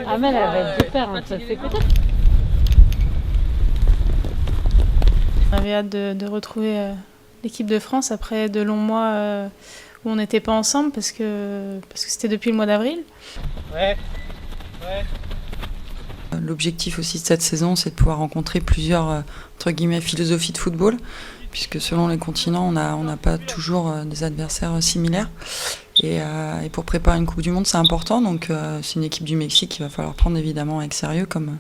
Amel, elle va être super, hein, ça fait peut-être. On avait hâte de retrouver l'équipe de France après de longs mois où on n'était pas ensemble parce que c'était depuis le mois d'avril. Ouais. L'objectif aussi de cette saison, c'est de pouvoir rencontrer plusieurs entre guillemets, philosophies de football, puisque selon les continents, on n'a pas toujours des adversaires similaires. Et pour préparer une Coupe du Monde, c'est important. Donc c'est une équipe du Mexique qu'il va falloir prendre évidemment avec sérieux, comme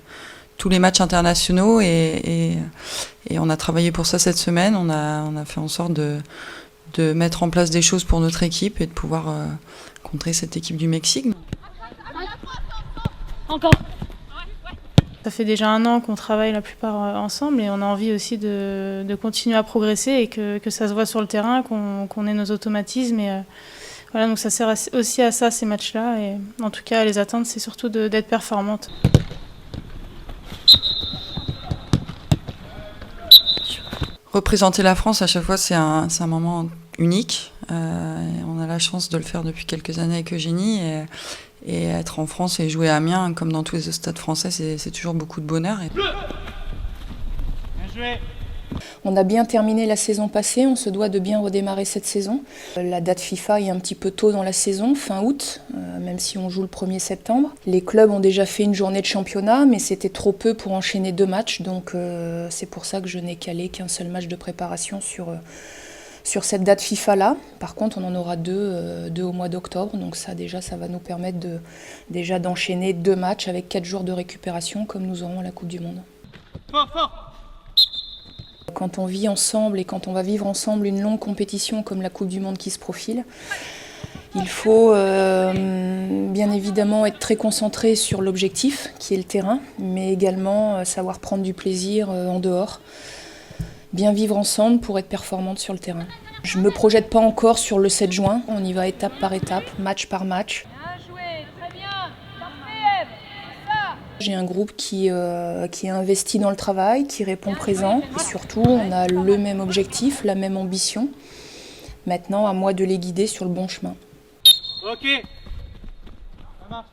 tous les matchs internationaux. Et on a travaillé pour ça cette semaine. On a fait en sorte de mettre en place des choses pour notre équipe et de pouvoir contrer cette équipe du Mexique. Encore. Ça fait déjà 1 an qu'on travaille la plupart ensemble et on a envie aussi de continuer à progresser et que ça se voit sur le terrain, qu'on ait nos automatismes. Et voilà, donc ça sert aussi à ça, ces matchs-là. Et en tout cas, les attentes, c'est surtout d'être performante. Représenter la France, à chaque fois, c'est un moment unique. On a la chance de le faire depuis quelques années avec Eugénie. Et être en France et jouer à Amiens, comme dans tous les stades français, c'est toujours beaucoup de bonheur. On a bien terminé la saison passée, on se doit de bien redémarrer cette saison. La date FIFA est un petit peu tôt dans la saison, fin août, même si on joue le 1er septembre. Les clubs ont déjà fait une journée de championnat, mais c'était trop peu pour enchaîner 2 matchs, donc c'est pour ça que je n'ai calé qu'un seul match de préparation sur cette date FIFA-là. Par contre, on en aura 2 au mois d'octobre, donc ça va nous permettre d'enchaîner 2 matchs avec 4 jours de récupération, comme nous aurons à la Coupe du Monde. Quand on vit ensemble et quand on va vivre ensemble une longue compétition comme la Coupe du Monde qui se profile, il faut bien évidemment être très concentré sur l'objectif, qui est le terrain, mais également savoir prendre du plaisir en dehors. Bien vivre ensemble pour être performante sur le terrain. Je ne me projette pas encore sur le 7 juin, on y va étape par étape, match par match. Bien joué, très bien, parfait, c'est ça. J'ai un groupe qui est investi dans le travail, qui répond présent et surtout on a le même objectif, la même ambition. Maintenant à moi de les guider sur le bon chemin. Ok. Ça marche.